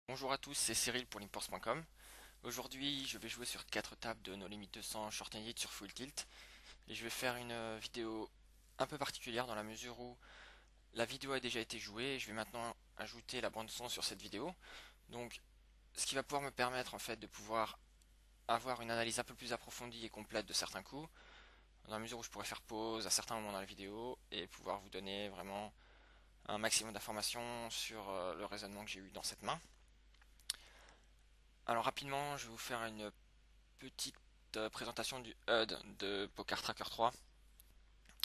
Bonjour à tous, c'est Cyril pour l'imports.com. Aujourd'hui, je vais jouer sur 4 tables de No Limit 200 Short and Hit sur Full Tilt. Et je vais faire une vidéo un peu particulière dans la mesure où la vidéo a déjà été jouée et je vais maintenant ajouter la bande son sur cette vidéo. Donc, ce qui va pouvoir me permettre en fait de pouvoir avoir une analyse un peu plus approfondie et complète de certains coups, dans la mesure où je pourrais faire pause à certains moments dans la vidéo et pouvoir vous donner vraiment un maximum d'informations sur le raisonnement que j'ai eu dans cette main. Alors rapidement, je vais vous faire une petite présentation du HUD de Poker Tracker 3.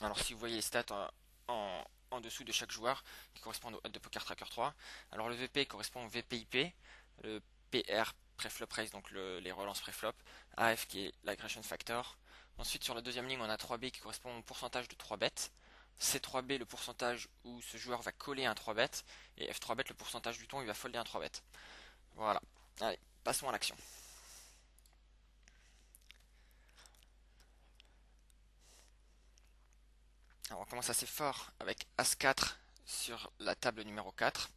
Alors si vous voyez les stats en dessous de chaque joueur qui correspondent au HUD de Poker Tracker 3, alors le VP correspond au VPIP, le PR preflop raise, donc les relances preflop, AF qui est l'aggression factor. Ensuite sur la deuxième ligne on a 3B qui correspond au pourcentage de 3 bêtes, C3B le pourcentage où ce joueur va coller un 3 bêtes, et F3 bet le pourcentage du ton où il va folder un 3 bêtes. Voilà, allez, passons à l'action. Alors on commence assez fort avec As-4 sur la table numéro 4.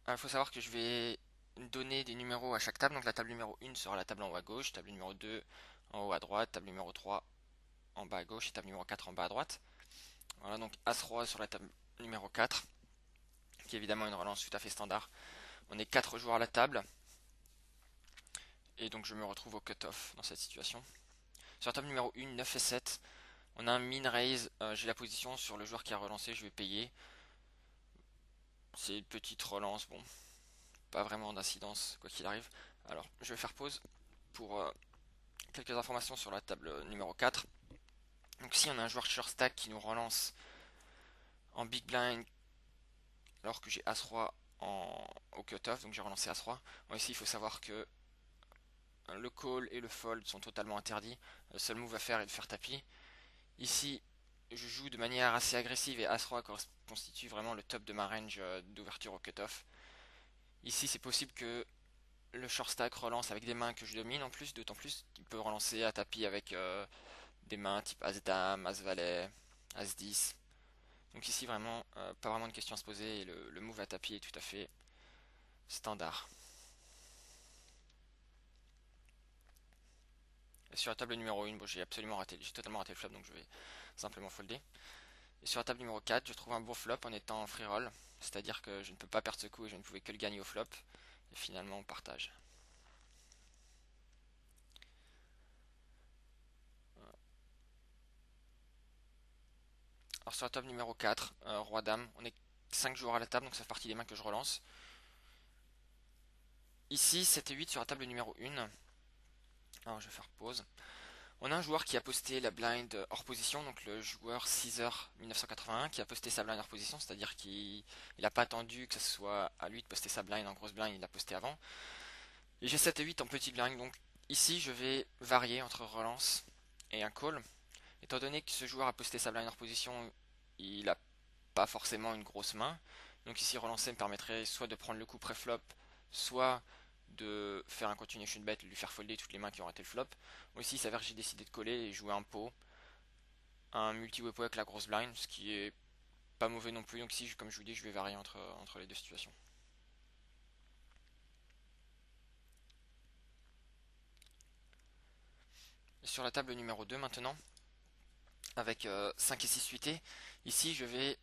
Il faut savoir que je vais donner des numéros à chaque table. Donc la table numéro 1 sera la table en haut à gauche, table numéro 2 en haut à droite, table numéro 3 en bas à gauche et table numéro 4 en bas à droite. Voilà, donc As-Roi sur la table numéro 4, qui est évidemment une relance tout à fait standard. On est 4 joueurs à la table, et donc je me retrouve au cut-off dans cette situation. Sur la table numéro 1, 9 et 7, on a un min raise. J'ai la position sur le joueur qui a relancé, je vais payer. C'est une petite relance, bon, pas vraiment d'incidence quoi qu'il arrive. Alors je vais faire pause pour quelques informations sur la table numéro 4. Donc si on a un joueur short stack qui nous relance en big blind alors que j'ai As-Roi au cut-off, donc j'ai relancé As-Roi. Bon, ici il faut savoir que le call et le fold sont totalement interdits. Le seul move à faire est de faire tapis. Ici je joue de manière assez agressive et As-Roi constitue vraiment le top de ma range d'ouverture au cut-off. Ici c'est possible que le short stack relance avec des mains que je domine en plus, d'autant plus qu'il peut relancer à tapis avec des mains type As-Dame, As-Valet, As-10. Donc ici vraiment, pas vraiment de question à se poser et le move à tapis est tout à fait standard. Et sur la table numéro 1, bon, j'ai totalement raté le flop donc je vais simplement folder. Et sur la table numéro 4, je trouve un bon flop en étant en free roll, c'est-à-dire que je ne peux pas perdre ce coup et je ne pouvais que le gagner au flop. Et finalement on partage. Alors sur la table numéro 4, Roi-Dame, on est 5 joueurs à la table donc ça fait partie des mains que je relance. Ici 7 et 8 sur la table numéro 1. Alors je vais faire pause. On a un joueur qui a posté la blind hors position, donc le joueur 6h 1981 qui a posté sa blind hors position, c'est-à-dire qu'il n'a pas attendu que ce soit à lui de poster sa blind en grosse blind, il l'a posté avant. Et j'ai 7 et 8 en petite blind, donc ici je vais varier entre relance et un call. Étant donné que ce joueur a posté sa blind hors position, il n'a pas forcément une grosse main. Donc ici relancer me permettrait soit de prendre le coup pré-flop, soit de faire un continuation bet et lui faire folder toutes les mains qui ont raté le flop. Moi ici il s'avère que j'ai décidé de coller et jouer un pot, un multi-wepo avec la grosse blind, ce qui est pas mauvais non plus. Donc ici comme je vous dis je vais varier entre les deux situations. Et sur la table numéro 2 maintenant, avec 5 et 6 suités, ici je vais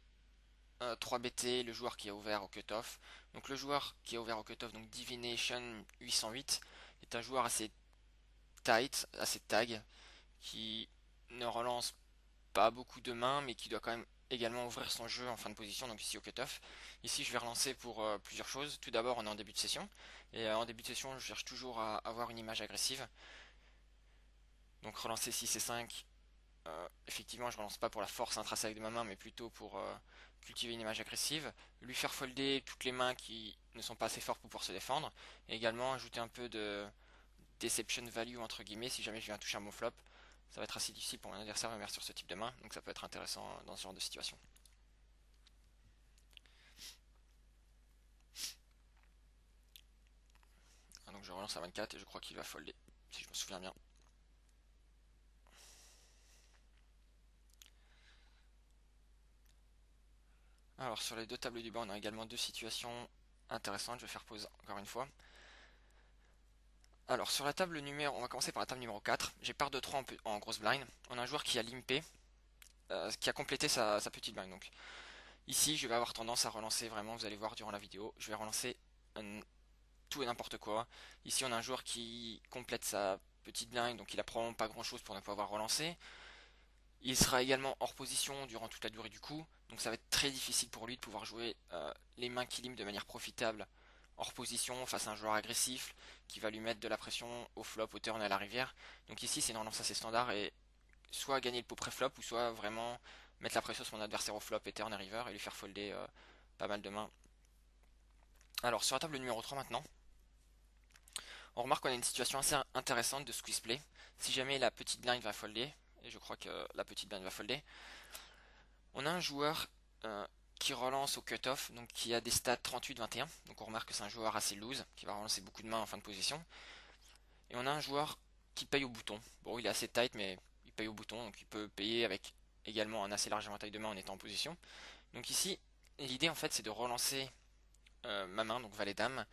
3BT le joueur qui a ouvert au cutoff. Donc le joueur qui a ouvert au cutoff, donc Divination 808, est un joueur assez tight, assez tag, qui ne relance pas beaucoup de mains, mais qui doit quand même également ouvrir son jeu en fin de position, donc ici au cutoff. Ici je vais relancer pour plusieurs choses. Tout d'abord on est en début de session, et en début de session je cherche toujours à avoir une image agressive. Donc relancer 6 et 5, effectivement je relance pas pour la force intrinsèque de ma main, mais plutôt pour cultiver une image agressive, lui faire folder toutes les mains qui ne sont pas assez fortes pour pouvoir se défendre, et également ajouter un peu de deception value entre guillemets si jamais je viens toucher un bon flop. Ça va être assez difficile pour mon adversaire de me mettre sur ce type de main, donc ça peut être intéressant dans ce genre de situation. Donc je relance à 24 et je crois qu'il va folder, si je me souviens bien. Alors sur les deux tables du bas, on a également deux situations intéressante. Je vais faire pause encore une fois. Alors sur la table numéro, on va commencer par la table numéro 4. J'ai part de 3 en grosse blind. On a un joueur qui a limpé, qui a complété sa petite blind. Donc ici, je vais avoir tendance à relancer vraiment, vous allez voir durant la vidéo, je vais relancer tout et n'importe quoi. Ici, on a un joueur qui complète sa petite blind, donc il a probablement pas grand chose pour ne pas avoir relancé. Il sera également hors position durant toute la durée du coup, donc ça va être très difficile pour lui de pouvoir jouer les mains qui liment de manière profitable hors position face à un joueur agressif qui va lui mettre de la pression au flop, au turn et à la rivière. Donc ici, c'est une relance assez standard et soit gagner le pot pré-flop ou soit vraiment mettre la pression sur mon adversaire au flop et turn et river et lui faire folder pas mal de mains. Alors sur la table numéro 3 maintenant, on remarque qu'on a une situation assez intéressante de squeeze play. Si jamais la petite blind va folder, et je crois que la petite blind va folder, on a un joueur qui relance au cutoff, donc qui a des stats 38-21. Donc on remarque que c'est un joueur assez loose, qui va relancer beaucoup de mains en fin de position. Et on a un joueur qui paye au bouton. Bon, il est assez tight, mais il paye au bouton, donc il peut payer avec également un assez large éventail de mains en étant en position. Donc ici, l'idée en fait c'est de relancer ma main, donc valet dame,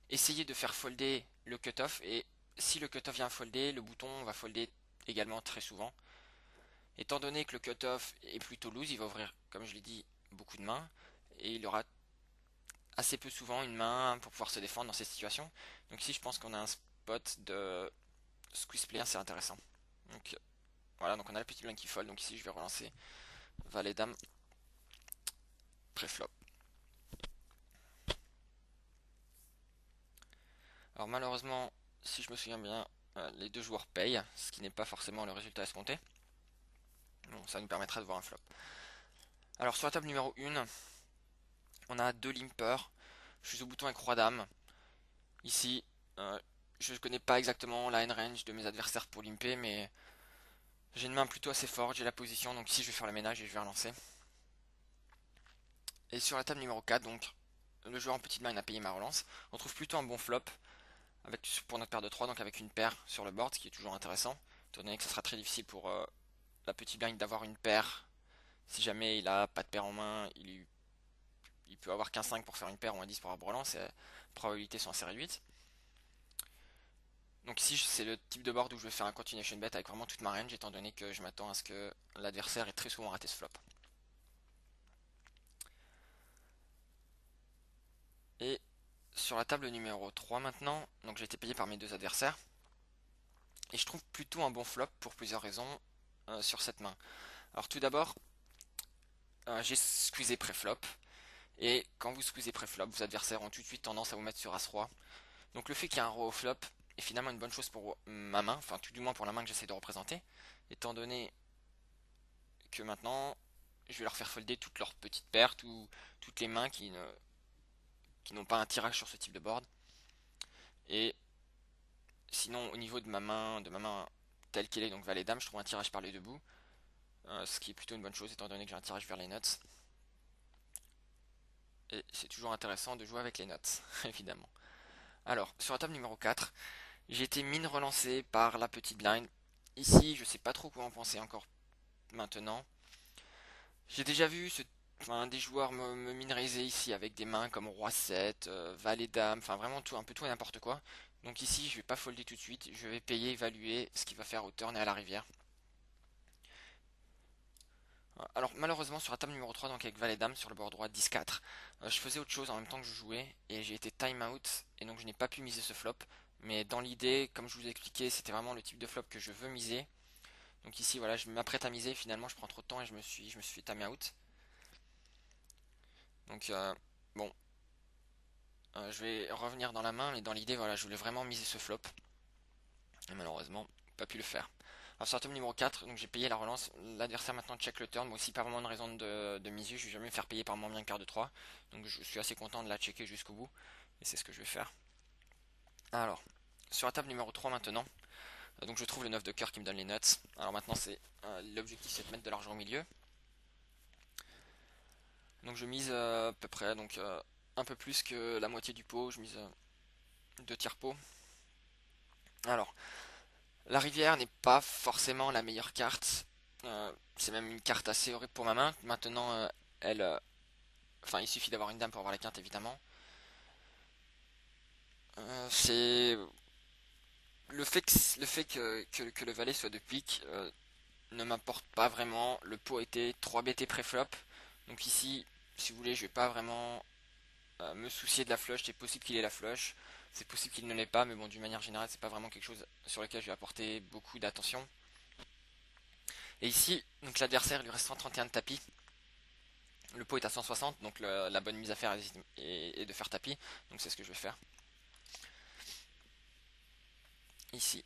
essayer de faire folder le cutoff, et si le cutoff vient folder, le bouton va folder également très souvent. Étant donné que le cutoff est plutôt loose, il va ouvrir, comme je l'ai dit, beaucoup de mains, et il aura assez peu souvent une main pour pouvoir se défendre dans ces situations. Donc ici je pense qu'on a un spot de squeeze play assez intéressant. Donc voilà, donc on a la petite blind qui fold, donc ici je vais relancer valet dame pré-flop. Alors malheureusement, si je me souviens bien, les deux joueurs payent, ce qui n'est pas forcément le résultat escompté. Bon, ça nous permettra de voir un flop. Alors sur la table numéro 1, on a deux limpers. Je suis au bouton avec roi dame. Ici, je ne connais pas exactement la hand range de mes adversaires pour limper, mais j'ai une main plutôt assez forte, j'ai la position, donc ici je vais faire le ménage et je vais relancer. Et sur la table numéro 4, donc, le joueur en petite main a payé ma relance. On trouve plutôt un bon flop avec, pour notre paire de 3, donc avec une paire sur le board, ce qui est toujours intéressant, étant donné que ce sera très difficile pour la petite blind d'avoir une paire. Si jamais il a pas de paire en main, il peut avoir qu'un 5 pour faire une paire ou un 10 pour avoir relance, et les probabilités sont assez réduites. Donc ici c'est le type de board où je vais faire un continuation bet avec vraiment toute ma range, étant donné que je m'attends à ce que l'adversaire ait très souvent raté ce flop. Et sur la table numéro 3 maintenant, donc j'ai été payé par mes deux adversaires. Et je trouve plutôt un bon flop pour plusieurs raisons sur cette main. Alors tout d'abord, j'ai squeezé pré-flop. Et quand vous squeezez pré-flop, vos adversaires ont tout de suite tendance à vous mettre sur As-Roi. Donc le fait qu'il y ait un roi au flop est finalement une bonne chose pour ma main, enfin tout du moins pour la main que j'essaie de représenter, étant donné que maintenant je vais leur faire folder toutes leurs petites paires, toutes les mains qui n'ont pas un tirage sur ce type de board. Et sinon au niveau de ma main telle qu'elle est, donc valet dame, je trouve un tirage par les deux bouts, ce qui est plutôt une bonne chose étant donné que j'ai un tirage vers les nuts. Et c'est toujours intéressant de jouer avec les nuts, évidemment. Alors, sur la table numéro 4, j'ai été mine relancé par la petite blind. Ici, je sais pas trop quoi en penser encore maintenant. J'ai déjà vu des joueurs me mine raiser ici avec des mains comme roi 7, valet dame, enfin vraiment tout, un peu tout et n'importe quoi. Donc ici, je vais pas folder tout de suite, je vais payer, évaluer ce qu'il va faire au turn et à la rivière. Alors malheureusement sur la table numéro 3, donc avec valet dame sur le bord droit 10-4, je faisais autre chose en même temps que je jouais et j'ai été time out et donc je n'ai pas pu miser ce flop. Mais dans l'idée, comme je vous ai expliqué, c'était vraiment le type de flop que je veux miser. Donc ici voilà, je m'apprête à miser, finalement je prends trop de temps et je me suis fait time out. Donc bon, je vais revenir dans la main, mais dans l'idée voilà, je voulais vraiment miser ce flop. Et malheureusement, pas pu le faire. Alors sur la table numéro 4, donc j'ai payé la relance. L'adversaire maintenant check le turn. Moi aussi pas vraiment de raison de miser. Je vais jamais me faire payer par moins bien quart de 3. Donc je suis assez content de la checker jusqu'au bout. Et c'est ce que je vais faire. Alors, sur la table numéro 3 maintenant. Donc je trouve le 9 de cœur qui me donne les nuts. Alors maintenant c'est l'objectif c'est de mettre de l'argent au milieu. Donc je mise à peu près donc un peu plus que la moitié du pot. Je mise 2 tiers pot. Alors, la rivière n'est pas forcément la meilleure carte. C'est même une carte assez horrible pour ma main. Maintenant, elle, enfin, il suffit d'avoir une dame pour avoir la carte, évidemment. C'est le fait que le valet soit de pique ne m'importe pas vraiment. Le pot était 3 BT pré-flop. Donc ici, si vous voulez, je vais pas vraiment me soucier de la flush. C'est possible qu'il ait la flush. C'est possible qu'il ne l'ait pas, mais bon, d'une manière générale, c'est pas vraiment quelque chose sur lequel je vais apporter beaucoup d'attention. Et ici, donc l'adversaire lui reste 131 de tapis. Le pot est à 160, donc la bonne mise à faire est de faire tapis. Donc c'est ce que je vais faire. Ici.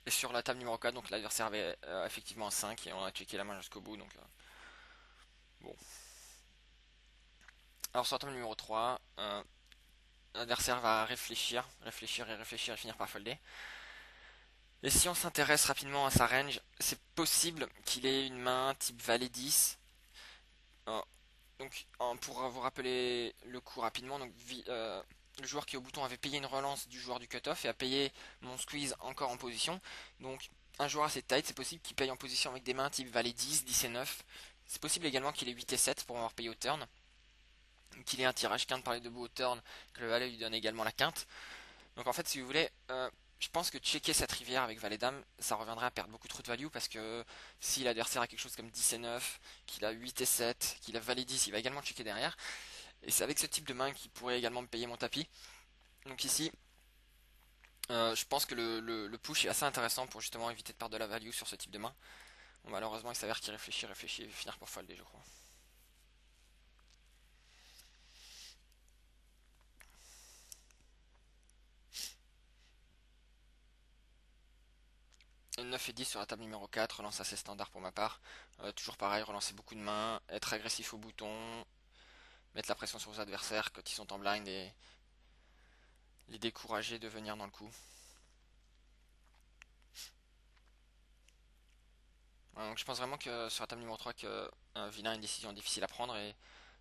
Et sur la table numéro 4, donc l'adversaire avait effectivement un 5 et on a checké la main jusqu'au bout. Donc bon. Alors sur la table numéro 3, l'adversaire va réfléchir, réfléchir et réfléchir et finir par folder. Et si on s'intéresse rapidement à sa range, c'est possible qu'il ait une main type valet 10. Euh, donc pour vous rappeler le coup rapidement, donc le joueur qui est au bouton avait payé une relance du joueur du cutoff et a payé mon squeeze encore en position. Donc un joueur assez tight, c'est possible qu'il paye en position avec des mains type valet 10, 10 et 9. C'est possible également qu'il ait 8 et 7 pour avoir payé au turn. Qu'il ait un tirage quinte par les deux bouts au turn, que le valet lui donne également la quinte. Donc en fait, si vous voulez, je pense que checker cette rivière avec valet dame, ça reviendrait à perdre beaucoup trop de value parce que si l'adversaire a quelque chose comme 10 et 9, qu'il a 8 et 7, qu'il a valet 10, il va également checker derrière. Et c'est avec ce type de main qu'il pourrait également me payer mon tapis. Donc ici, je pense que le push est assez intéressant pour justement éviter de perdre de la value sur ce type de main. Bon, malheureusement, il s'avère qu'il réfléchit, réfléchit et va finir pour folder, je crois. Et 9 et 10 sur la table numéro 4, relance assez standard pour ma part. Toujours pareil, relancer beaucoup de mains, être agressif au bouton, mettre la pression sur vos adversaires quand ils sont en blind et les décourager de venir dans le coup. Donc je pense vraiment que sur la table numéro 3 que un vilain a une décision difficile à prendre et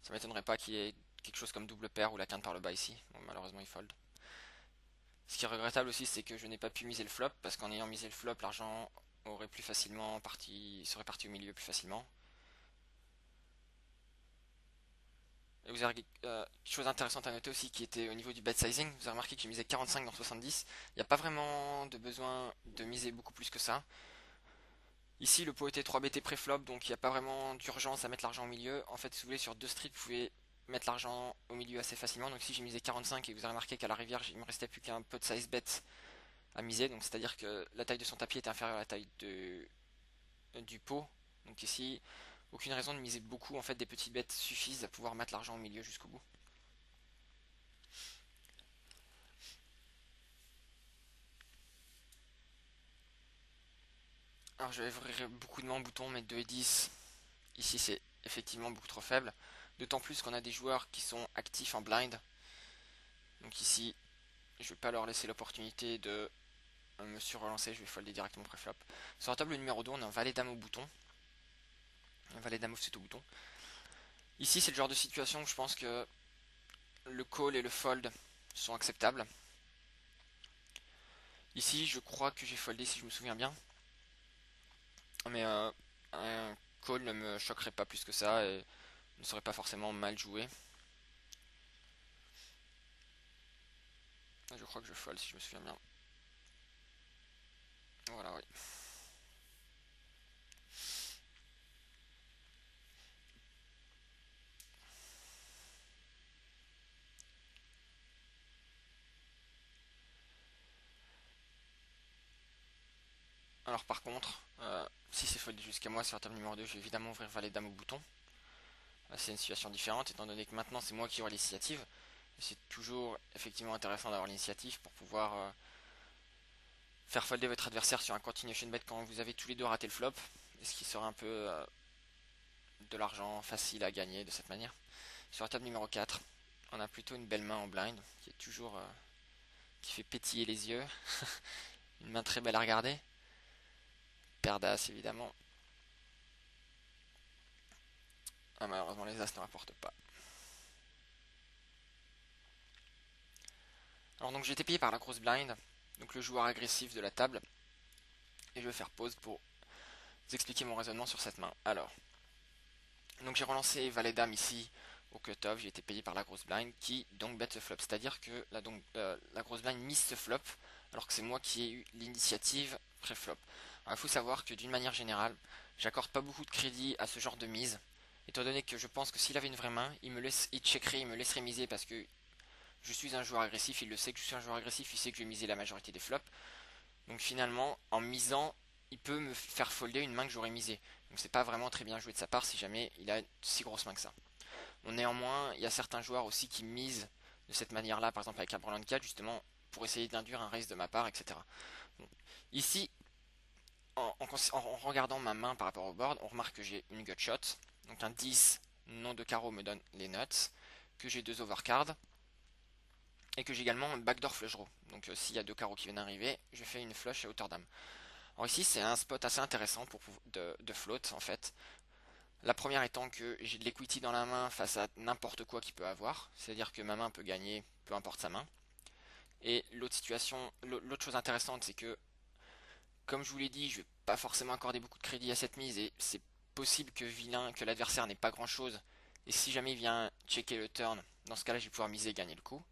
ça m'étonnerait pas qu'il y ait quelque chose comme double paire ou la quinte par le bas ici. Bon, malheureusement il fold. Ce qui est regrettable aussi c'est que je n'ai pas pu miser le flop parce qu'en ayant misé le flop l'argent serait parti au milieu plus facilement. Et vous avez chose intéressante à noter aussi qui était au niveau du bet sizing. Vous avez remarqué que j'ai misé 45 dans 70. Il n'y a pas vraiment de besoin de miser beaucoup plus que ça. Ici, le pot était 3 BT pré-flop, donc il n'y a pas vraiment d'urgence à mettre l'argent au milieu. En fait, si vous voulez, sur deux streets, vous pouvez mettre l'argent au milieu assez facilement. Donc si j'ai misé 45 et que vous avez remarqué qu'à la rivière, il me restait plus qu'un pot de size bet à miser. Donc c'est-à-dire que la taille de son tapis était inférieure à la taille du pot. Donc ici, aucune raison de miser beaucoup. En fait, des petites bêtes suffisent à pouvoir mettre l'argent au milieu jusqu'au bout. Alors je vais ouvrir beaucoup de mains en bouton, mais 2 et 10. Ici, c'est effectivement beaucoup trop faible. D'autant plus qu'on a des joueurs qui sont actifs en blind. Donc ici, je vais pas leur laisser l'opportunité de me surrelancer, je vais folder directement pré-flop. Sur la table numéro 2, on a un valet dame au bouton. Un valet dame offset au bouton. Ici, c'est le genre de situation où je pense que le call et le fold sont acceptables. Ici, je crois que j'ai foldé si je me souviens bien. Mais un call ne me choquerait pas plus que ça et ne serait pas forcément mal joué. Je crois que je fold si je me souviens bien. Voilà, oui. Alors par contre, si c'est foldé jusqu'à moi sur la table numéro 2, je vais évidemment ouvrir valet dame au bouton. C'est une situation différente étant donné que maintenant c'est moi qui aurai l'initiative. C'est toujours effectivement intéressant d'avoir l'initiative pour pouvoir faire folder votre adversaire sur un continuation bet quand vous avez tous les deux raté le flop. Et ce qui serait un peu de l'argent facile à gagner de cette manière. Sur la table numéro 4, on a plutôt une belle main en blind qui est toujours qui fait pétiller les yeux. Une main très belle à regarder. Paire d'as évidemment. Ah, malheureusement les as ne rapportent pas. Alors donc j'ai été payé par la grosse blind, donc le joueur agressif de la table. Et je vais faire pause pour vous expliquer mon raisonnement sur cette main. Alors, donc j'ai relancé valet dame ici au cutoff, j'ai été payé par la grosse blind qui donc bet ce flop. C'est-à-dire que la grosse blind mise ce flop alors que c'est moi qui ai eu l'initiative pré-flop. Il faut savoir que d'une manière générale, j'accorde pas beaucoup de crédit à ce genre de mise, étant donné que je pense que s'il avait une vraie main, il checkerait, il me laisserait miser parce que je suis un joueur agressif, il le sait que je suis un joueur agressif, il sait que je vais miser la majorité des flops. Donc finalement, en misant, il peut me faire folder une main que j'aurais misée. Donc c'est pas vraiment très bien joué de sa part si jamais il a une si grosse main que ça. Bon, néanmoins, il y a certains joueurs aussi qui misent de cette manière-là, par exemple avec un Breland 4, justement, pour essayer d'induire un raise de ma part, etc. Bon. Ici, en regardant ma main par rapport au board, on remarque que j'ai une gut shot. Donc un 10 non de carreau me donne les nuts, que j'ai deux overcards, et que j'ai également un backdoor flush draw. Donc s'il y a deux carreaux qui viennent d'arriver, je fais une flush à hauteur dame. Alors ici, c'est un spot assez intéressant de float en fait. La première étant que j'ai de l'equity dans la main face à n'importe quoi qu'il peut avoir, c'est-à-dire que ma main peut gagner peu importe sa main. Et l'autre chose intéressante, c'est que comme je vous l'ai dit, je vais pas forcément accorder beaucoup de crédit à cette mise et c'est possible que l'adversaire n'ait pas grand chose. Et si jamais il vient checker le turn, dans ce cas-là, je vais pouvoir miser et gagner le coup.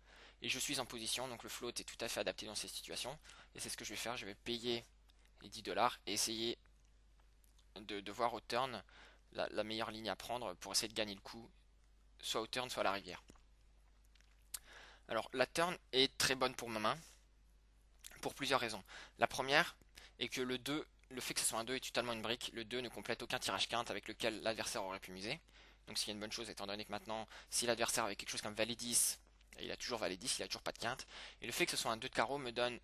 Et je suis en position, donc le float est tout à fait adapté dans ces situations. Et c'est ce que je vais faire, je vais payer les 10 dollars et essayer de voir au turn la meilleure ligne à prendre pour essayer de gagner le coup, soit au turn, soit à la rivière. Alors la turn est très bonne pour ma main, pour plusieurs raisons. La première est que le fait que ce soit un 2 est totalement une brique. Le 2 ne complète aucun tirage quinte avec lequel l'adversaire aurait pu miser. Donc c'est une bonne chose étant donné que maintenant, si l'adversaire avait quelque chose comme valet 10, il a toujours valet 10, il a toujours pas de quinte. Et le fait que ce soit un 2 de carreau me donne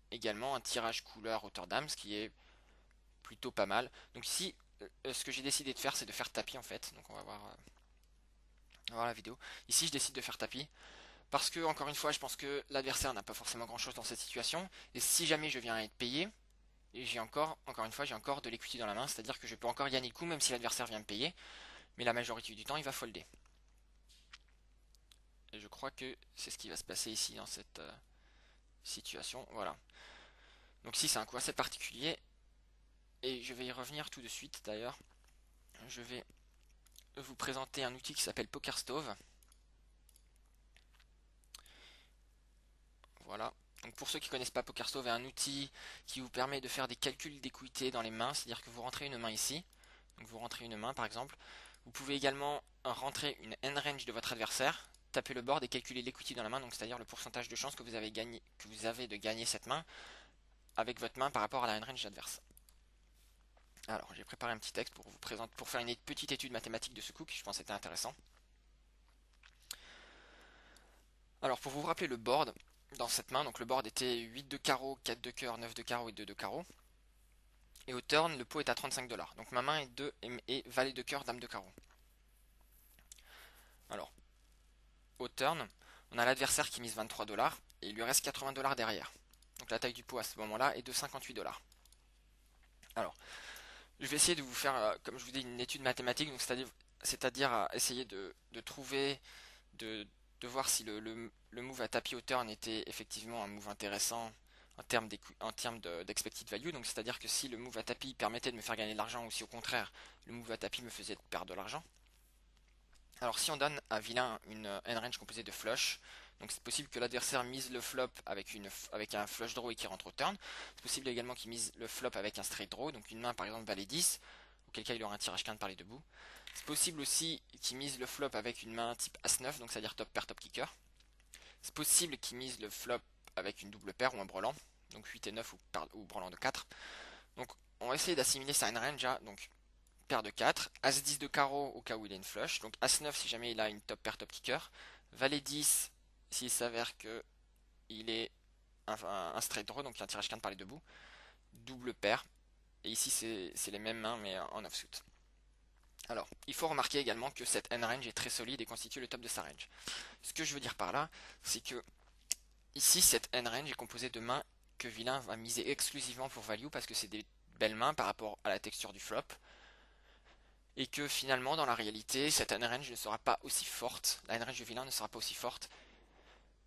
également un tirage couleur hauteur dame, ce qui est plutôt pas mal. Donc ici, ce que j'ai décidé de faire, c'est de faire tapis en fait. Donc on va voir la vidéo. Ici, je décide de faire tapis. Parce que, encore une fois, je pense que l'adversaire n'a pas forcément grand chose dans cette situation. Et si jamais je viens à être payé, et encore une fois, j'ai encore de l'equity dans la main, c'est-à-dire que je peux encore gagner le coup même si l'adversaire vient me payer, mais la majorité du temps, il va folder. Et je crois que c'est ce qui va se passer ici dans cette situation. Voilà. Donc si c'est un coup assez particulier, et je vais y revenir tout de suite d'ailleurs, je vais vous présenter un outil qui s'appelle PokerStove. Voilà. Donc pour ceux qui ne connaissent pas, PokerStove est un outil qui vous permet de faire des calculs d'équité dans les mains, c'est-à-dire que vous rentrez une main ici, donc vous rentrez une main par exemple. Vous pouvez également rentrer une end range de votre adversaire, taper le board et calculer l'equity dans la main, donc c'est-à-dire le pourcentage de chance que vous avez de gagner cette main avec votre main par rapport à la end range adverse. Alors j'ai préparé un petit texte pour vous présenter, pour faire une petite étude mathématique de ce coup qui je pense était intéressant. Alors pour vous rappeler le board dans cette main, donc le board était 8 de carreau, 4 de cœur, 9 de carreau et 2 de carreau. Et au turn, le pot est à 35 dollars. Donc ma main est 2 et valet de cœur, dame de carreau. Alors, au turn, on a l'adversaire qui mise 23 dollars et il lui reste 80 dollars derrière. Donc la taille du pot à ce moment-là est de 58 dollars. Alors, je vais essayer de vous faire, comme je vous dis, une étude mathématique, c'est-à-dire essayer de trouver, de, de voir si le move à tapis au turn était effectivement un move intéressant en termes d'expected value. Donc c'est-à-dire que si le move à tapis permettait de me faire gagner de l'argent ou si au contraire le move à tapis me faisait perdre de l'argent. Alors si on donne à vilain une end range composée de flush, donc c'est possible que l'adversaire mise le flop avec un flush draw et qui rentre au turn. C'est possible également qu'il mise le flop avec un straight draw, donc une main par exemple valet 10, auquel cas il aura un tirage quinte par les deux bouts. C'est possible aussi qu'il mise le flop avec une main type As-9, donc c'est-à-dire top pair, top kicker. C'est possible qu'il mise le flop avec une double paire ou un brelan, donc 8 et 9 ou brelan de 4. Donc on va essayer d'assimiler ça à une range à donc paire de 4, As-10 de carreau au cas où il a une flush, donc As-9 si jamais il a une top pair, top kicker, Valet 10 s'il s'avère que il est un straight draw, donc il y a un tirage quinte par les deux bouts, double paire, et ici c'est les mêmes mains mais en offsuit. Alors, il faut remarquer également que cette end range est très solide et constitue le top de sa range. Ce que je veux dire par là, c'est que ici, cette end range est composée de mains que vilain va miser exclusivement pour value parce que c'est des belles mains par rapport à la texture du flop. Et que finalement, dans la réalité, cette end range ne sera pas aussi forte. La end range de vilain ne sera pas aussi forte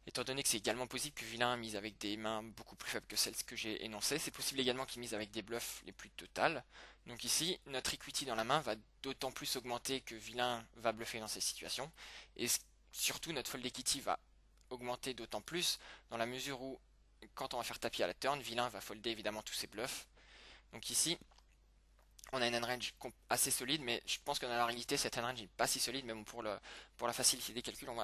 Étant donné que c'est également possible que vilain mise avec des mains beaucoup plus faibles que celles que j'ai énoncées, c'est possible également qu'il mise avec des bluffs les plus totales. Donc ici, notre equity dans la main va d'autant plus augmenter que vilain va bluffer dans ces situations. Et surtout, notre fold equity va augmenter d'autant plus dans la mesure où, quand on va faire tapis à la turn, vilain va folder évidemment tous ses bluffs. Donc ici, on a une hand range assez solide, mais je pense que dans la réalité, cette hand range n'est pas si solide. Mais bon, pour la facilité des calculs, on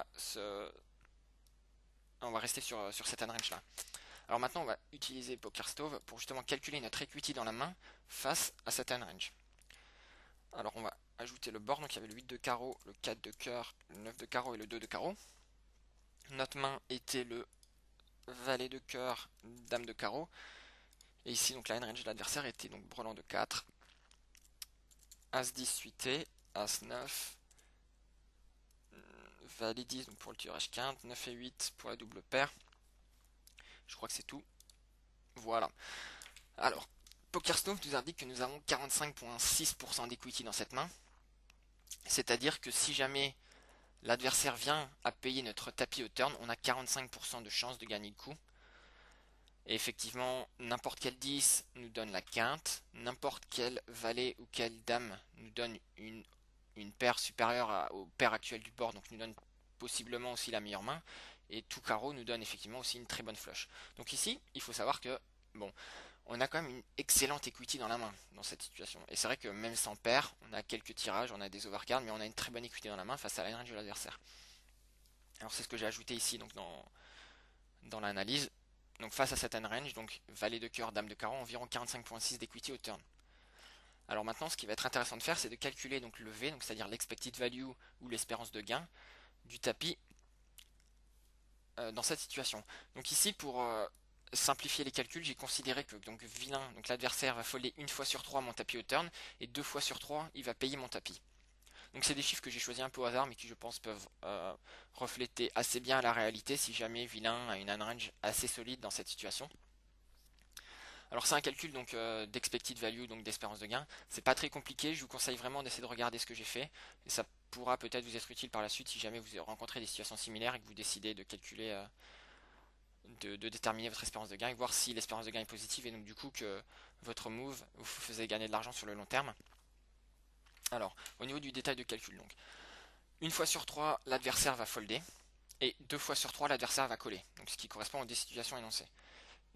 va rester sur cette hand range là. Alors maintenant, on va utiliser PokerStove pour justement calculer notre equity dans la main face à cette hand range. Alors on va ajouter le board, donc il y avait le 8 de carreau, le 4 de cœur, le 9 de carreau et le 2 de carreau. Notre main était le valet de cœur, dame de carreau. Et ici, donc la hand range de l'adversaire était donc brelan de 4, as 10 suité, as 9, valet 10 donc pour le tirage quinte, 9 et 8 pour la double paire. Je crois que c'est tout. Voilà. Alors, PokerStove nous indique que nous avons 45,6% d'equity dans cette main. C'est-à-dire que si jamais l'adversaire vient à payer notre tapis au turn, on a 45% de chance de gagner le coup. Et effectivement, n'importe quel 10 nous donne la quinte, n'importe quel valet ou quelle dame nous donne une paire supérieure aux paires actuelles du board, donc nous donne possiblement aussi la meilleure main, et tout carreau nous donne effectivement aussi une très bonne flush. Donc ici, il faut savoir que, bon, on a quand même une excellente equity dans la main dans cette situation. Et c'est vrai que même sans paire, on a quelques tirages, on a des overcards, mais on a une très bonne equity dans la main face à la range de l'adversaire. Alors c'est ce que j'ai ajouté ici donc dans l'analyse. Donc face à cette hand range, donc valet de cœur, dame de carreau, environ 45,6 d'equity au turn. Alors maintenant, ce qui va être intéressant de faire, c'est de calculer donc le V, donc c'est-à-dire l'expected value ou l'espérance de gain du tapis dans cette situation. Donc ici, pour simplifier les calculs, j'ai considéré que donc vilain, donc l'adversaire va folder une fois sur 3 mon tapis au turn et 2 fois sur 3 il va payer mon tapis. Donc c'est des chiffres que j'ai choisis un peu au hasard mais qui je pense peuvent refléter assez bien la réalité si jamais vilain a une hand range assez solide dans cette situation. Alors c'est un calcul donc d'expected value, donc d'espérance de gain. C'est pas très compliqué, je vous conseille vraiment d'essayer de regarder ce que j'ai fait. Et ça pourra peut-être vous être utile par la suite si jamais vous rencontrez des situations similaires et que vous décidez de calculer, de déterminer votre espérance de gain et voir si l'espérance de gain est positive et donc du coup que votre move vous faisait gagner de l'argent sur le long terme. Alors, au niveau du détail de calcul, donc, une fois sur 3 l'adversaire va folder et 2 fois sur 3 l'adversaire va coller, donc ce qui correspond aux deux situations énoncées.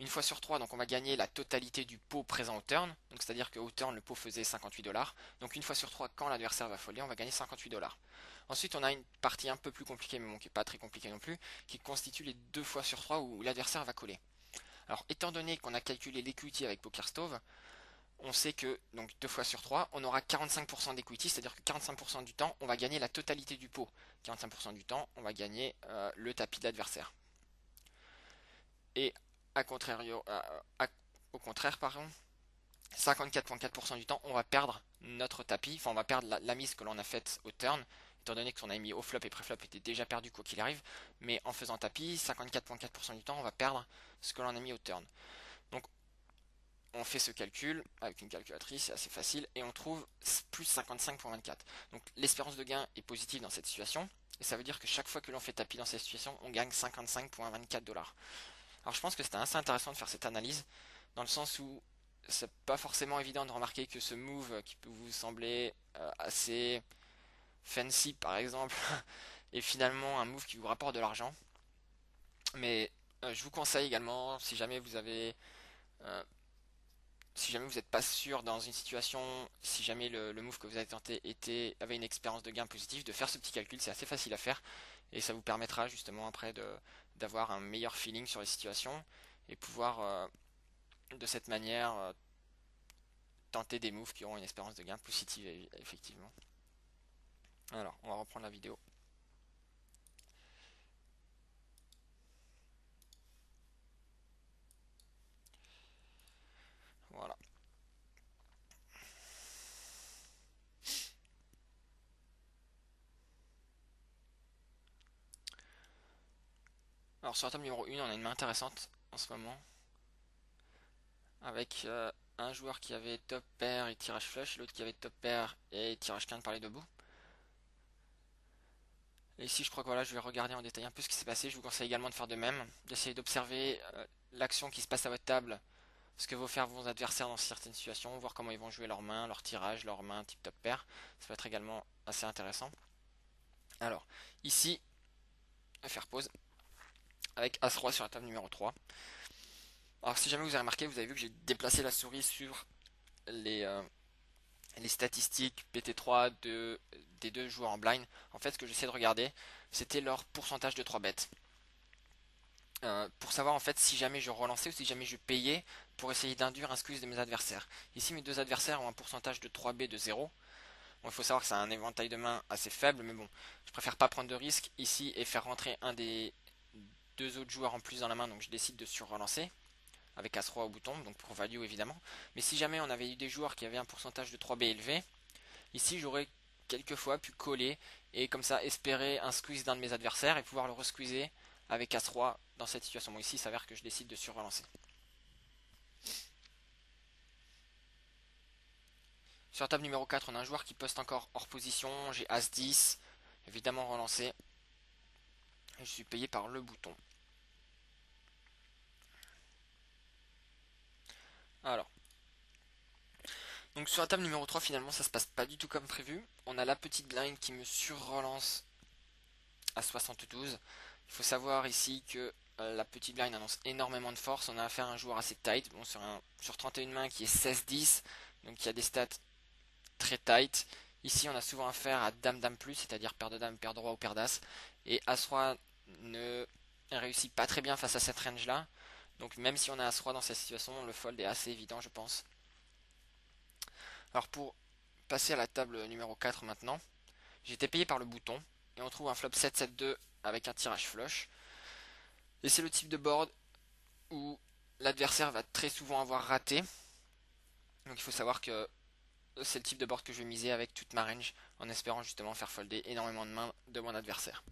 Une fois sur 3 donc on va gagner la totalité du pot présent au turn, donc c'est-à-dire qu'au turn le pot faisait 58$, donc une fois sur 3 quand l'adversaire va folder, on va gagner 58$. Ensuite on a une partie un peu plus compliquée, mais bon, qui n'est pas très compliquée non plus, qui constitue les 2 fois sur 3 où l'adversaire va coller. Alors étant donné qu'on a calculé l'equity avec PokerStove, on sait que donc 2 fois sur 3 on aura 45% d'equity, c'est-à-dire que 45% du temps on va gagner la totalité du pot. 45% du temps on va gagner le tapis de l'adversaire. Et au contraire, pardon, 54,4% du temps, on va perdre notre tapis, enfin on va perdre la mise que l'on a faite au turn, étant donné que son ami au flop et pré-flop était déjà perdu quoi qu'il arrive, mais en faisant tapis, 54,4% du temps, on va perdre ce que l'on a mis au turn. Donc on fait ce calcul avec une calculatrice, c'est assez facile, et on trouve plus 55,24. Donc l'espérance de gain est positive dans cette situation, et ça veut dire que chaque fois que l'on fait tapis dans cette situation, on gagne 55,24$. Alors je pense que c'était assez intéressant de faire cette analyse, dans le sens où c'est pas forcément évident de remarquer que ce move qui peut vous sembler assez fancy par exemple, est finalement un move qui vous rapporte de l'argent. Mais je vous conseille également, euh, si jamais vous n'êtes pas sûr dans une situation, si jamais le move que vous avez tenté avait une expérience de gain positive, de faire ce petit calcul, c'est assez facile à faire et ça vous permettra justement après d'avoir un meilleur feeling sur les situations et pouvoir de cette manière tenter des moves qui auront une espérance de gain positive effectivement. Alors, on va reprendre la vidéo. Voilà. Alors sur la table numéro 1, on a une main intéressante en ce moment. Avec un joueur qui avait top pair et tirage flush, l'autre qui avait top pair et tirage quinte par les deux bouts. Et ici, je crois que voilà, je vais regarder en détail un peu ce qui s'est passé. Je vous conseille également de faire de même, d'essayer d'observer l'action qui se passe à votre table, ce que vont faire vos adversaires dans certaines situations, voir comment ils vont jouer leurs mains, leur tirage, leurs mains type top pair. Ça peut être également assez intéressant. Alors, ici, je vais faire pause avec As-Roi sur la table numéro 3. Alors, si jamais vous avez remarqué, vous avez vu que j'ai déplacé la souris sur les, euh, les statistiques PT3 des deux joueurs en blind. En fait, ce que j'essaie de regarder, c'était leur pourcentage de 3 bêtes. Pour savoir en fait si jamais je relançais ou si jamais je payais pour essayer d'induire un squeeze de mes adversaires. Ici, mes deux adversaires ont un pourcentage de 3B de 0. Bon, il faut savoir que c'est un éventail de mains assez faible, mais bon, je préfère pas prendre de risque ici et faire rentrer un des deux autres joueurs en plus dans la main, donc je décide de sur-relancer avec As-Roi au bouton, donc pour value évidemment. Mais si jamais on avait eu des joueurs qui avaient un pourcentage de 3B élevé, ici j'aurais quelquefois pu coller et comme ça espérer un squeeze d'un de mes adversaires et pouvoir le resqueezer avec As-Roi dans cette situation. Bon, ici il s'avère que je décide de sur-relancer. Sur la table numéro 4, on a un joueur qui poste encore hors position. J'ai As-10, évidemment relancé. Et je suis payé par le bouton. Alors, donc sur la table numéro 3, finalement, ça se passe pas du tout comme prévu. On a la petite blind qui me sur-relance à 72. Il faut savoir ici que la petite blind annonce énormément de force. On a affaire à un joueur assez tight. Bon, sur 31 mains qui est 16-10. Donc il y a des stats très tight. Ici, on a souvent affaire à Dame-Dame plus, c'est-à-dire paire de Dame, paire de Roi ou paire d'As. Et As-Roi ne réussit pas très bien face à cette range-là. Donc même si on a As-Roi dans cette situation, le fold est assez évident, je pense. Alors pour passer à la table numéro 4 maintenant, j'ai été payé par le bouton. Et on trouve un flop 7-7-2 avec un tirage flush. Et c'est le type de board où l'adversaire va très souvent avoir raté. Donc il faut savoir que c'est le type de board que je vais miser avec toute ma range en espérant justement faire folder énormément de mains de mon adversaire.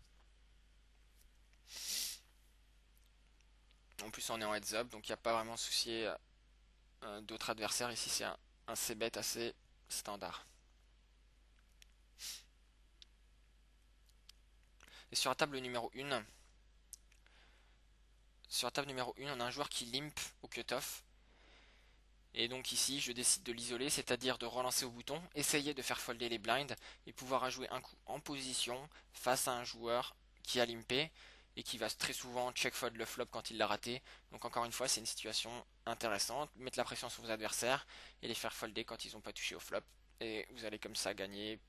En plus on est en heads up donc il n'y a pas vraiment souci d'autres adversaires. Ici c'est un c-bet assez standard. Et sur la table numéro 1, on a un joueur qui limp au cutoff. Et donc ici, je décide de l'isoler, c'est-à-dire de relancer au bouton, essayer de faire folder les blinds et pouvoir jouer un coup en position face à un joueur qui a limpé et qui va très souvent check fold le flop quand il l'a raté. Donc encore une fois, c'est une situation intéressante. Mettre la pression sur vos adversaires et les faire folder quand ils n'ont pas touché au flop. Et vous allez comme ça gagner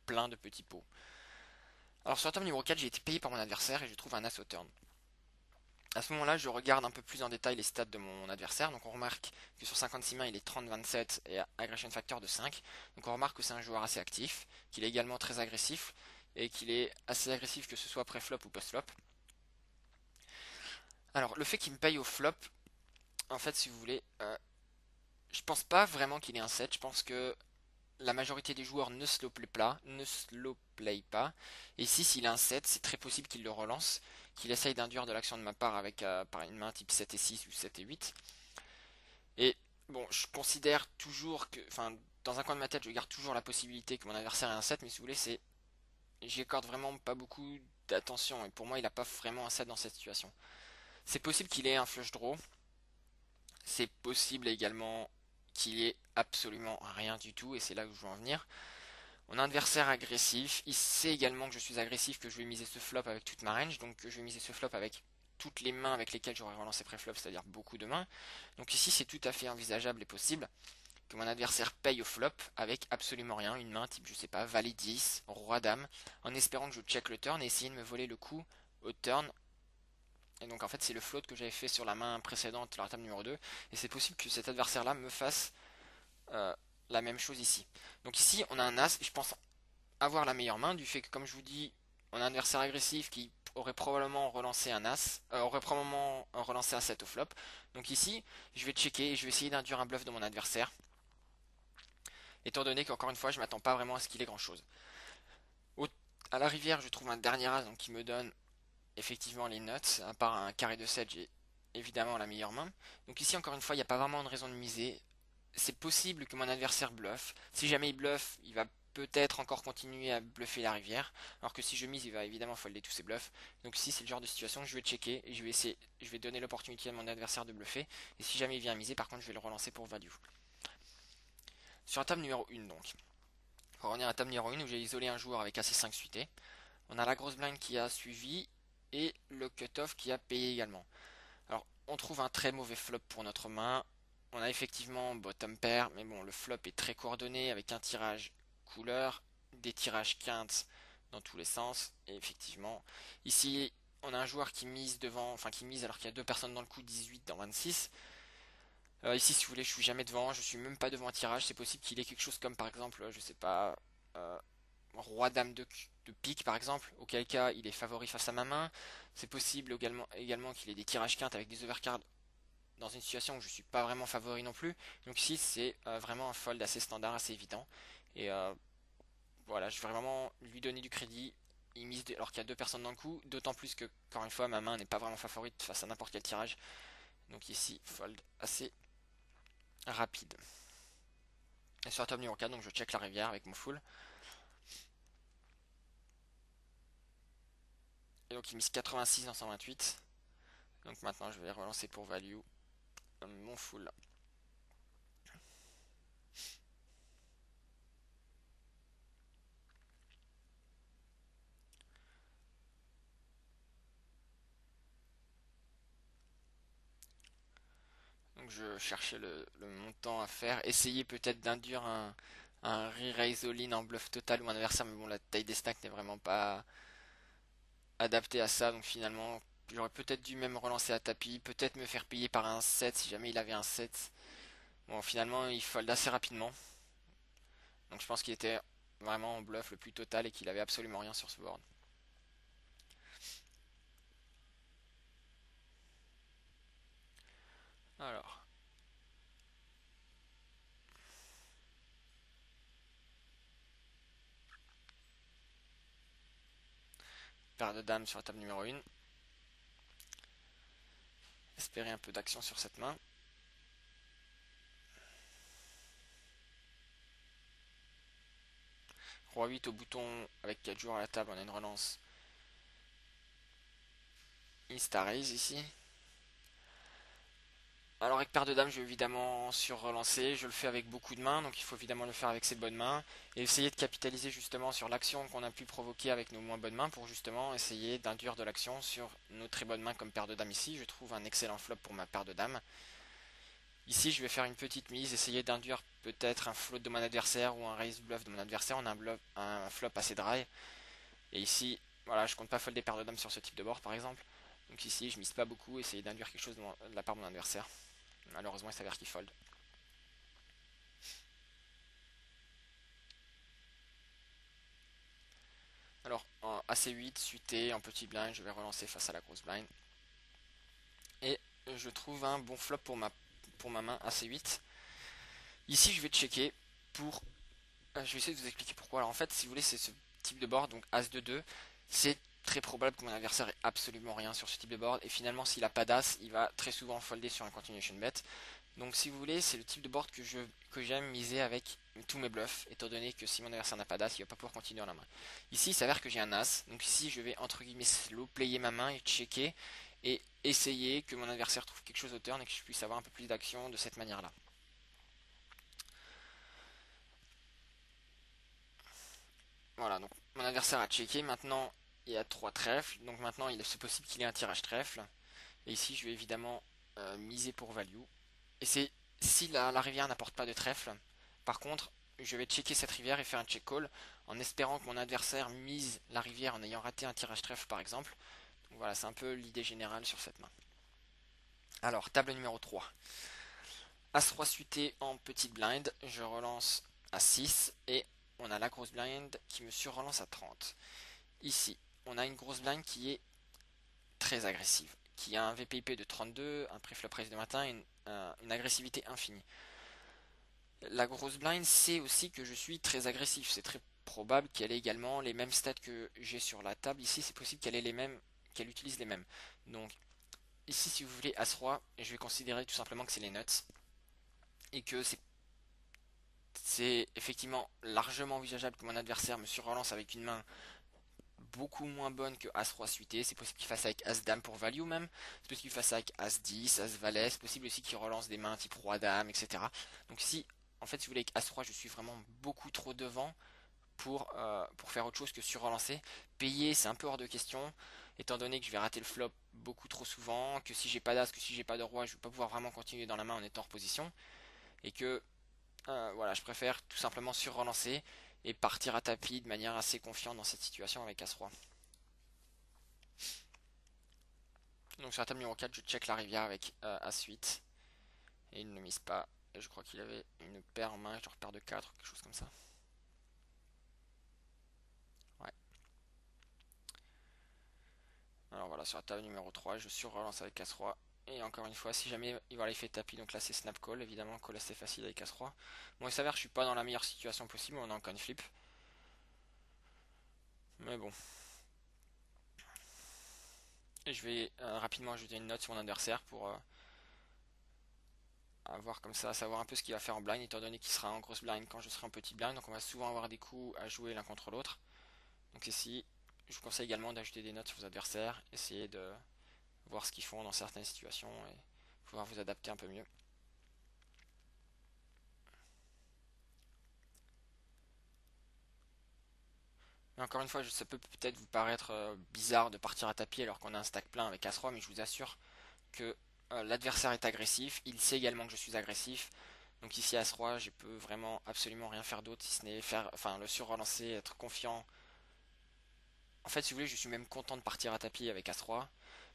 plein de petits pots. Alors sur la table numéro 4, j'ai été payé par mon adversaire et je trouve un as au turn. À ce moment-là, je regarde un peu plus en détail les stats de mon adversaire. Donc on remarque que sur 56 mains, il est 30-27 et aggression factor de 5. Donc on remarque que c'est un joueur assez actif, qu'il est également très agressif et qu'il est assez agressif que ce soit pré-flop ou post-flop. Alors le fait qu'il me paye au flop, en fait si vous voulez, je pense pas vraiment qu'il ait un set. Je pense que la majorité des joueurs ne slow play pas. Et ici, s'il a un 7, c'est très possible qu'il le relance, qu'il essaye d'induire de l'action de ma part avec par une main type 7 et 6 ou 7 et 8. Et bon, je considère toujours que, enfin, dans un coin de ma tête, je garde toujours la possibilité que mon adversaire ait un 7, mais si vous voulez, j'y accorde vraiment pas beaucoup d'attention. Et pour moi, il n'a pas vraiment un 7 dans cette situation. C'est possible qu'il ait un flush draw. C'est possible également qu'il ait absolument rien du tout, et c'est là où je veux en venir. Mon adversaire agressif, il sait également que je suis agressif, que je vais miser ce flop avec toute ma range, donc je vais miser ce flop avec toutes les mains avec lesquelles j'aurais relancé pré-flop, c'est-à-dire beaucoup de mains. Donc ici c'est tout à fait envisageable et possible que mon adversaire paye au flop avec absolument rien, une main type je sais pas, valet 10, roi dame, en espérant que je check le turn et essayer de me voler le coup au turn. Et donc en fait c'est le float que j'avais fait sur la main précédente, la table numéro 2, et c'est possible que cet adversaire là me fasse euh, la même chose ici. Donc ici on a un as, et je pense avoir la meilleure main du fait que comme je vous dis on a un adversaire agressif qui aurait probablement relancé un as, aurait probablement relancé un 7 au flop. Donc ici je vais checker et je vais essayer d'induire un bluff de mon adversaire, étant donné qu'encore une fois je m'attends pas vraiment à ce qu'il ait grand chose. À la rivière je trouve un dernier as donc qui me donne effectivement les nuts, à part un carré de 7 j'ai évidemment la meilleure main. Donc ici encore une fois il n'y a pas vraiment de raison de miser. C'est possible que mon adversaire bluffe. Si jamais il bluffe, il va peut-être encore continuer à bluffer la rivière, alors que si je mise, il va évidemment folder tous ses bluffs. Donc ici, c'est le genre de situation que je vais checker et je vais donner l'opportunité à mon adversaire de bluffer. Et si jamais il vient miser, par contre, je vais le relancer pour value. Sur la table numéro 1 donc. On revient à la table numéro 1 où j'ai isolé un joueur avec AC5 suité. On a la grosse blind qui a suivi et le cutoff qui a payé également. Alors, on trouve un très mauvais flop pour notre main. On a effectivement bottom pair, mais bon, le flop est très coordonné avec un tirage couleur, des tirages quintes dans tous les sens. Et effectivement, ici, on a un joueur qui mise devant, enfin qui mise alors qu'il y a deux personnes dans le coup, 18 dans 26. Ici, si vous voulez, je suis jamais devant, je suis même pas devant un tirage. C'est possible qu'il ait quelque chose comme par exemple, je sais pas, euh, roi dame de pique par exemple, auquel cas il est favori face à ma main. C'est possible également qu'il ait des tirages quintes avec des overcards dans une situation où je suis pas vraiment favori non plus. Donc ici c'est vraiment un fold assez standard, assez évident. Et voilà, je vais vraiment lui donner du crédit. Il mise alors qu'il y a deux personnes dans le coup, d'autant plus que, encore une fois, ma main n'est pas vraiment favorite face à n'importe quel tirage. Donc ici, fold assez rapide. Et sur la table numéro 4, donc je check la rivière avec mon full. Et donc il mise 86 dans 128. Donc maintenant je vais relancer pour value mon full. Donc je cherchais le montant à faire. Essayer peut-être d'induire un re-raise all-in en bluff total ou un adversaire. Mais bon, la taille des stacks n'est vraiment pas adaptée à ça. Donc finalement, j'aurais peut-être dû même relancer à tapis. Peut-être me faire payer par un 7 si jamais il avait un 7. Bon, finalement, il fold assez rapidement. Donc je pense qu'il était vraiment en bluff le plus total et qu'il avait absolument rien sur ce board. Alors, paire de dames sur la table numéro 1. Espérer un peu d'action sur cette main. Roi 8 au bouton avec 4 joueurs à la table, on a une relance. Insta raise ici. Alors avec paire de dames, je vais évidemment sur-relancer. Je le fais avec beaucoup de mains, donc il faut évidemment le faire avec ses bonnes mains. Et essayer de capitaliser justement sur l'action qu'on a pu provoquer avec nos moins bonnes mains pour justement essayer d'induire de l'action sur nos très bonnes mains comme paire de dames ici. Je trouve un excellent flop pour ma paire de dames. Ici, je vais faire une petite mise, essayer d'induire peut-être un float de mon adversaire ou un raise bluff de mon adversaire. On a un flop assez dry. Et ici, voilà, je compte pas fold des paires de dames sur ce type de board par exemple. Donc ici, je mise pas beaucoup, essayer d'induire quelque chose de la part de mon adversaire. Malheureusement, il s'avère qu'il fold. Alors, en AC8, suité, en petit blind, je vais relancer face à la grosse blind. Et je trouve un bon flop pour ma main AC8. Ici, je vais checker pour... je vais essayer de vous expliquer pourquoi. Alors en fait, si vous voulez, c'est ce type de board, donc As de 2. C'est très probable que mon adversaire ait absolument rien sur ce type de board. Et finalement, s'il a pas d'As, il va très souvent folder sur un continuation bet. Donc si vous voulez, c'est le type de board que j'aime miser avec tous mes bluffs, étant donné que si mon adversaire n'a pas d'as, il va pas pouvoir continuer dans la main. Ici, il s'avère que j'ai un as, donc ici je vais entre guillemets slow player ma main et checker et essayer que mon adversaire trouve quelque chose au turn et que je puisse avoir un peu plus d'action de cette manière-là. Voilà, donc mon adversaire a checké, maintenant il y a 3 trèfles, donc maintenant c'est possible qu'il ait un tirage trèfle. Et ici je vais évidemment miser pour value. Et c'est si la rivière n'apporte pas de trèfle. Par contre, je vais checker cette rivière et faire un check call en espérant que mon adversaire mise la rivière en ayant raté un tirage trèfle par exemple. Donc voilà, c'est un peu l'idée générale sur cette main. Alors, table numéro 3. As-Roi suité en petite blind, je relance à 6 et on a la grosse blind qui me surrelance à 30. Ici, on a une grosse blind qui est très agressive, qui a un VPIP de 32, un pré-flop raise de matin et une agressivité infinie. La grosse blind sait aussi que je suis très agressif. C'est très probable qu'elle ait également les mêmes stats que j'ai sur la table. Ici, c'est possible qu'elle ait les mêmes, qu'elle utilise les mêmes. Donc, ici, si vous voulez As-Roi, je vais considérer tout simplement que c'est les nuts. Et que c'est c'est effectivement largement envisageable que mon adversaire me surrelance avec une main beaucoup moins bonne que As-Roi suité. C'est possible qu'il fasse avec As-Dame pour value même. C'est possible qu'il fasse avec As-10, As-Valet. C'est possible aussi qu'il relance des mains type Roi-Dame, etc. Donc si, en fait, si vous voulez, avec As-Roi, je suis vraiment beaucoup trop devant pour faire autre chose que sur-relancer. Payer, c'est un peu hors de question, étant donné que je vais rater le flop beaucoup trop souvent, que si j'ai pas d'As, que si j'ai pas de Roi, je vais pas pouvoir vraiment continuer dans la main en étant hors position. Et que voilà, je préfère tout simplement sur-relancer et partir à tapis de manière assez confiante dans cette situation avec As-Roi. Donc sur la table numéro 4, je check la rivière avec As-8. Et il ne mise pas. Et je crois qu'il avait une paire en main, genre paire de 4 ou quelque chose comme ça. Ouais. Alors voilà, sur la table numéro 3, je sur-relance avec As-Roi. Et encore une fois, si jamais voilà, il fait tapis, donc là c'est snap call, évidemment, call assez facile avec As-Roi. Bon, il s'avère que je suis pas dans la meilleure situation possible, on est en coin flip. Mais bon. Et je vais rapidement ajouter une note sur mon adversaire pour avoir comme ça, savoir un peu ce qu'il va faire en blind, étant donné qu'il sera en grosse blind quand je serai en petit blind. Donc on va souvent avoir des coups à jouer l'un contre l'autre. Donc ici, je vous conseille également d'ajouter des notes sur vos adversaires, essayer de voir ce qu'ils font dans certaines situations et pouvoir vous adapter un peu mieux. Mais encore une fois, ça peut peut-être vous paraître bizarre de partir à tapis alors qu'on a un stack plein avec As-Roi, mais je vous assure que l'adversaire est agressif, il sait également que je suis agressif. Donc ici As-Roi, je peux vraiment absolument rien faire d'autre si ce n'est faire, enfin le sur-relancer, être confiant. En fait, si vous voulez, je suis même content de partir à tapis avec As-Roi.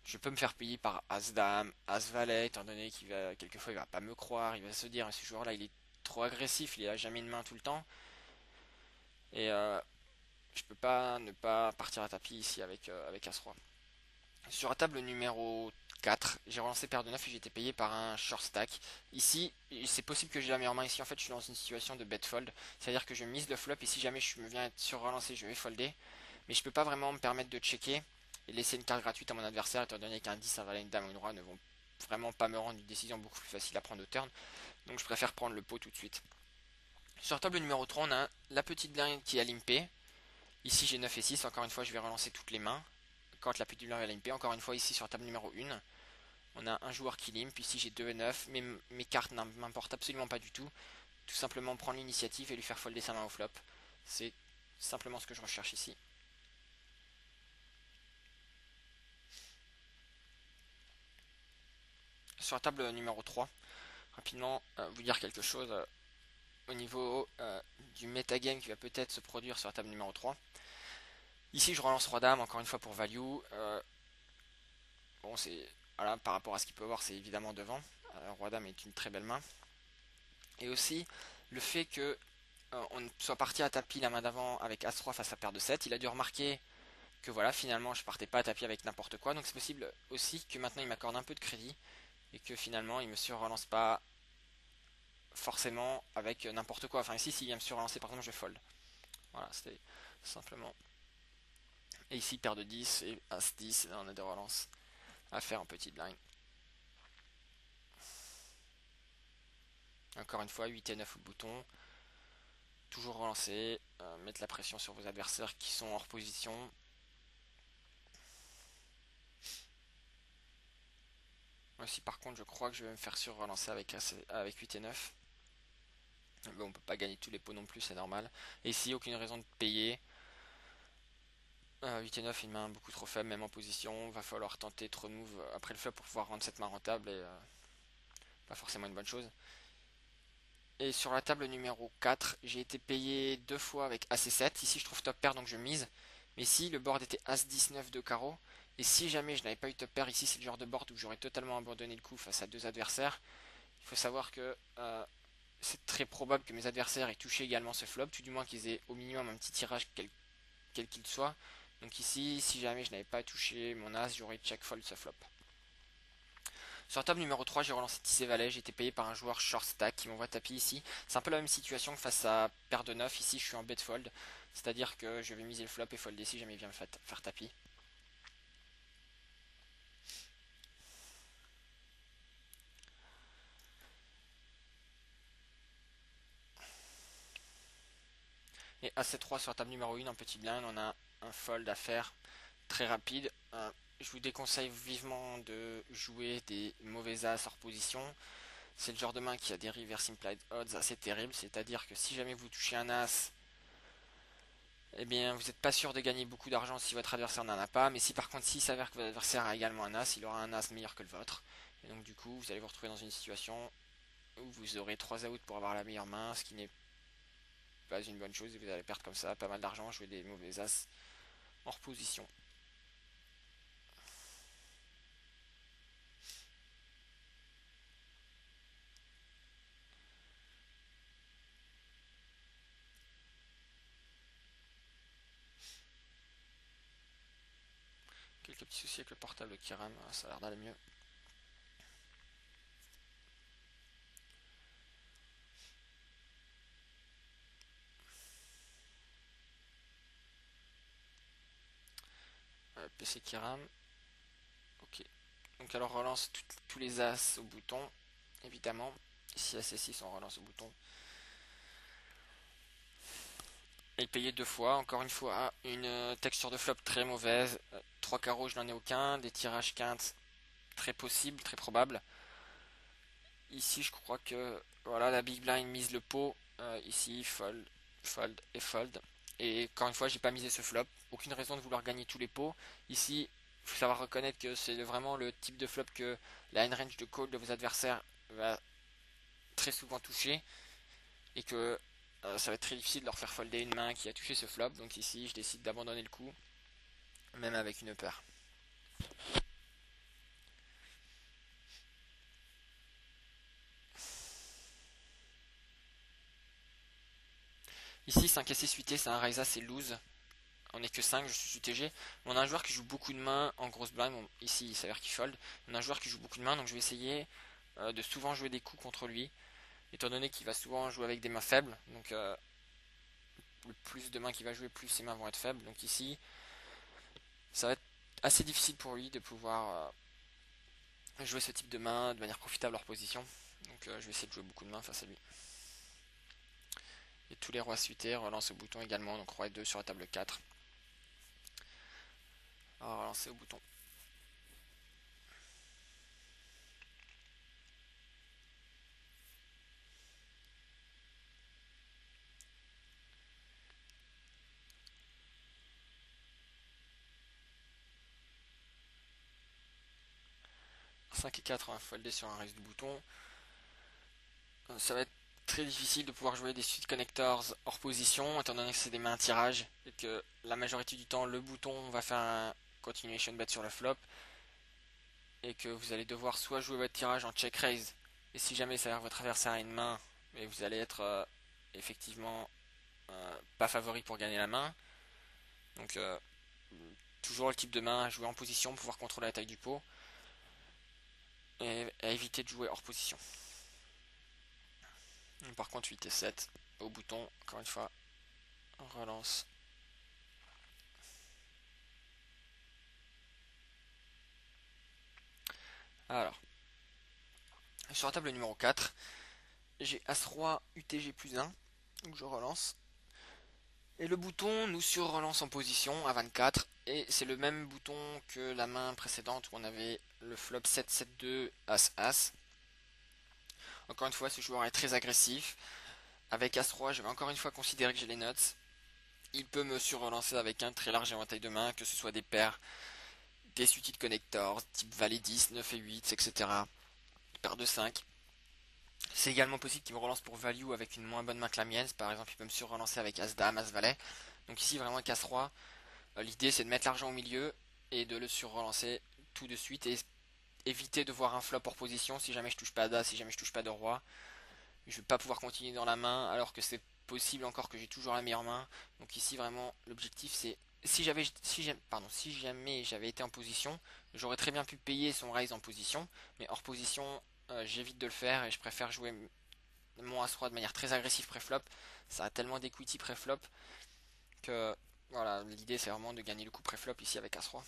Je peux me faire payer par As-Dame, As-Valet, étant donné qu'il va, quelquefois, il va pas me croire, il va se dire, ce joueur-là, il est trop agressif, il a jamais une main tout le temps. Et je peux pas ne pas partir à tapis ici avec As-Roi. Sur la table numéro 4, j'ai relancé paire de 9 et j'ai été payé par un short stack. Ici, c'est possible que j'ai la meilleure main. Ici, en fait, je suis dans une situation de bet fold. C'est-à-dire que je mise le flop et si jamais je me viens être sur relancé, je vais folder. Mais je peux pas vraiment me permettre de checker et laisser une carte gratuite à mon adversaire, étant donné qu'un 10, un valet, une dame ou une roi ne vont vraiment pas me rendre une décision beaucoup plus facile à prendre au turn. Donc je préfère prendre le pot tout de suite. Sur table numéro 3, on a la petite blind qui a limpé. Ici j'ai 9 et 6, encore une fois je vais relancer toutes les mains quand la petite blind va limper. Encore une fois ici sur table numéro 1, on a un joueur qui limpe, ici j'ai 2 et 9, mais mes cartes ne m'importent absolument pas du tout. Tout simplement prendre l'initiative et lui faire folder sa main au flop. C'est simplement ce que je recherche ici. Sur la table numéro 3, rapidement vous dire quelque chose au niveau du metagame qui va peut-être se produire sur la table numéro 3. Ici je relance Roi-Dame encore une fois pour value. Bon c'est voilà, par rapport à ce qu'il peut avoir c'est évidemment devant. Roi-Dame est une très belle main. Et aussi le fait que on soit parti à tapis la main d'avant avec As-Roi face à paire de 7, il a dû remarquer que voilà finalement je partais pas à tapis avec n'importe quoi. Donc c'est possible aussi que maintenant il m'accorde un peu de crédit et que finalement il me surrelance pas forcément avec n'importe quoi. Enfin ici s'il vient me surrelancer par exemple je fold. Voilà c'était simplement. Et ici paire de 10 et As 10 et là on a des relances à faire en petite blind. Encore une fois 8 et 9 au bouton. Toujours relancer, mettre la pression sur vos adversaires qui sont hors position. Ici par contre je crois que je vais me faire sur-relancer avec 8 et 9. Bon, on peut pas gagner tous les pots non plus, c'est normal. Et ici, aucune raison de payer. 8 et 9, une main beaucoup trop faible, même en position. Va falloir tenter trop de moves après le flop pour pouvoir rendre cette main rentable et pas forcément une bonne chose. Et sur la table numéro 4, j'ai été payé deux fois avec As-7. Ici, je trouve top pair donc je mise. Mais ici, le board était As-19 de carreau. Et si jamais je n'avais pas eu top pair, ici, c'est le genre de board où j'aurais totalement abandonné le coup face à deux adversaires. Il faut savoir que c'est très probable que mes adversaires aient touché également ce flop, tout du moins qu'ils aient au minimum un petit tirage quel qu'il soit. Donc ici, si jamais je n'avais pas touché mon as, j'aurais check fold ce flop. Sur la table numéro 3, j'ai relancé 10 et valet, j'ai été payé par un joueur short stack qui m'envoie tapis ici. C'est un peu la même situation que face à paire de 9, ici je suis en bet fold, c'est-à-dire que je vais miser le flop et folder si jamais il vient me faire tapis. Et As-3 sur la table numéro 1 en petit blind, on a un fold à faire très rapide. Je vous déconseille vivement de jouer des mauvais As hors position. C'est le genre de main qui a des reverse implied odds assez terribles, c'est-à-dire que si jamais vous touchez un As, eh bien vous n'êtes pas sûr de gagner beaucoup d'argent si votre adversaire n'en a pas, mais si par contre s'il s'avère que votre adversaire a également un As, il aura un As meilleur que le vôtre. Et donc du coup vous allez vous retrouver dans une situation où vous aurez 3 outs pour avoir la meilleure main, ce qui n'est pas une bonne chose, et vous allez perdre comme ça pas mal d'argent, jouer des mauvais As hors position. Quelques petits soucis avec le portable qui rame, ça a l'air d'aller mieux. PC qui rame. Ok. Donc alors relance tous les As au bouton, évidemment. Ici AC6 on relance au bouton. Et payer 2 fois, encore une fois, une texture de flop très mauvaise. 3 carreaux, je n'en ai aucun. Des tirages quintes très possibles, très probables. Ici, je crois que voilà, la big blind mise le pot. Ici, fold, fold et fold. Et encore une fois, j'ai pas misé ce flop. Aucune raison de vouloir gagner tous les pots. Ici, il faut savoir reconnaître que c'est vraiment le type de flop que la hand range de call de vos adversaires va très souvent toucher. Et que ça va être très difficile de leur faire folder une main qui a touché ce flop. Donc ici, je décide d'abandonner le coup, même avec une paire. Ici, 5 et 6 suité, c'est un raise c'est lose. On n'est que 5, je suis UTG. On a un joueur qui joue beaucoup de mains en grosse blind. Bon, ici, il s'avère qu'il fold. On a un joueur qui joue beaucoup de mains, donc je vais essayer de souvent jouer des coups contre lui. Étant donné qu'il va souvent jouer avec des mains faibles. Donc, le plus de mains qu'il va jouer, plus ses mains vont être faibles. Donc ici, ça va être assez difficile pour lui de pouvoir jouer ce type de main de manière profitable hors position. Donc je vais essayer de jouer beaucoup de mains face à lui. Et tous les rois suités relancent au bouton également. Donc roi et 2 sur la table 4. Alors relancer au bouton. 5 et 4, on va folder sur un raise du bouton. Ça va être très difficile de pouvoir jouer des suites connectors hors position, étant donné que c'est des mains à tirage, et que la majorité du temps, le bouton va faire un continuation bet sur le flop, et que vous allez devoir soit jouer votre tirage en check raise, et si jamais ça votre adversaire a une main, mais vous allez être effectivement pas favori pour gagner la main. Donc toujours le type de main à jouer en position pour pouvoir contrôler la taille du pot, et à éviter de jouer hors position. Par contre 8 et 7 au bouton, encore une fois, on relance. Alors, sur la table numéro 4, j'ai As-Roi UTG plus 1, donc je relance. Et le bouton nous sur-relance en position à 24, et c'est le même bouton que la main précédente où on avait le flop 7-7-2 As-As. Encore une fois, ce joueur est très agressif. Avec As-Roi, je vais encore une fois considérer que j'ai les nuts. Il peut me sur-relancer avec un très large éventail de mains, que ce soit des paires, des suited connectors, type Valet 10, 9 et 8, etc. Paire de 5. C'est également possible qu'il me relance pour value avec une moins bonne main que la mienne. Par exemple, il peut me sur-relancer avec As-Dame, As-Valet. Donc ici, vraiment, avec As-Roi, l'idée c'est de mettre l'argent au milieu et de le sur-relancer tout de suite et éviter de voir un flop hors position si jamais je touche pas d'As, si jamais je touche pas de Roi. Je vais pas pouvoir continuer dans la main alors que c'est possible encore que j'ai toujours la meilleure main. Donc ici, vraiment, l'objectif c'est si jamais j'avais été en position, j'aurais très bien pu payer son raise en position, mais hors position, j'évite de le faire et je préfère jouer mon As-Roi de manière très agressive pré-flop. Ça a tellement d'equity pré-flop que voilà, l'idée c'est vraiment de gagner le coup pré-flop ici avec As-Roi.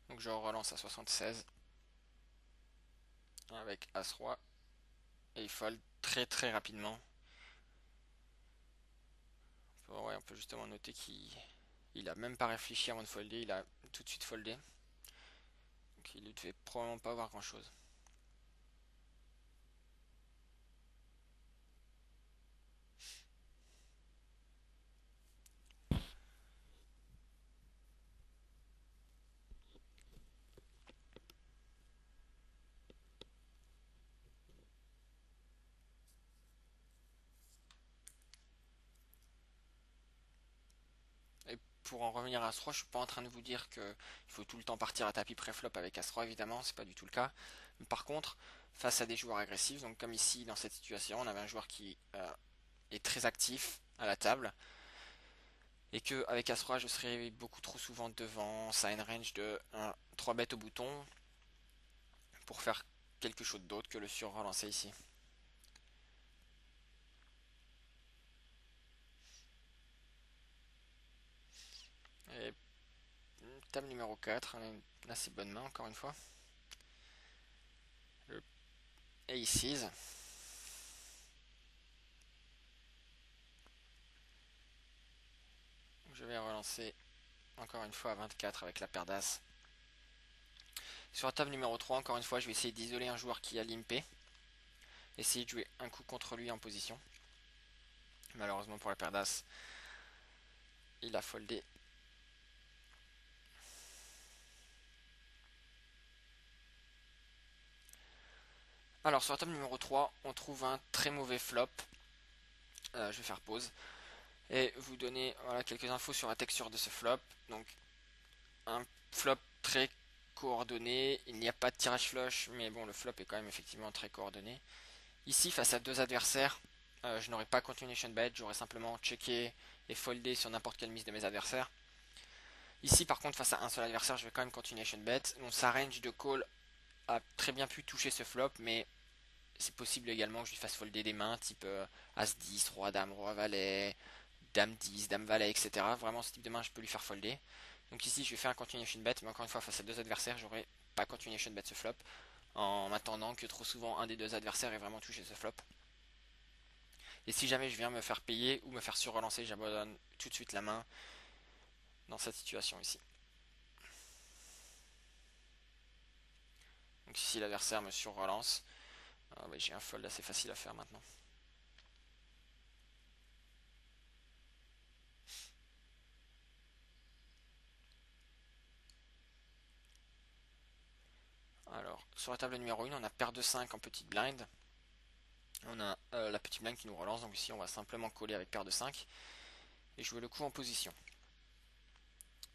Donc je relance à 76. avec As-Roi, et il fold très très rapidement. Ouais, on peut justement noter qu'il a même pas réfléchi avant de folder, il a tout de suite foldé. Donc il ne devait probablement pas avoir grand chose. Et pour en revenir à As-Roi, je suis pas en train de vous dire qu'il faut tout le temps partir à tapis pré-flop avec As-Roi, évidemment, c'est pas du tout le cas. Mais par contre, face à des joueurs agressifs, donc comme ici dans cette situation, on avait un joueur qui est très actif à la table, et que avec As-Roi, je serais beaucoup trop souvent devant, ça a une range de 3 bêtes au bouton pour faire quelque chose d'autre que le sur-relancer ici. Et table numéro 4, on a une assez bonne main encore une fois. Le Aces. Je vais relancer encore une fois à 24 avec la paire d'As. Sur la table numéro 3, encore une fois, je vais essayer d'isoler un joueur qui a limpé. Essayer de jouer un coup contre lui en position. Malheureusement pour la paire d'As, il a foldé. Alors sur la table numéro 3, on trouve un très mauvais flop. Je vais faire pause. Et vous donner voilà, quelques infos sur la texture de ce flop. Donc un flop très coordonné. Il n'y a pas de tirage flush, mais bon, le flop est quand même effectivement très coordonné. Ici, face à deux adversaires, je n'aurais pas continuation bet, j'aurais simplement checké et foldé sur n'importe quelle mise de mes adversaires. Ici, par contre, face à un seul adversaire, je vais quand même continuation bet. Donc sa range de call a très bien pu toucher ce flop, mais c'est possible également que je lui fasse folder des mains type As-10, Roi-Dame, Roi-Valet, Dame-10, Dame-Valet, etc. Vraiment, ce type de main, je peux lui faire folder. Donc ici, je vais faire un continuation bet, mais encore une fois, face à deux adversaires, j'aurais pas continuation bet ce flop, en m'attendant que trop souvent un des deux adversaires ait vraiment touché ce flop. Et si jamais je viens me faire payer ou me faire sur-relancer, j'abandonne tout de suite la main dans cette situation ici. Donc si l'adversaire me sur-relance, j'ai un fold assez facile à faire maintenant. Alors, sur la table numéro 1, on a paire de 5 en petite blind. On a la petite blind qui nous relance, donc ici on va simplement coller avec paire de 5 et jouer le coup en position.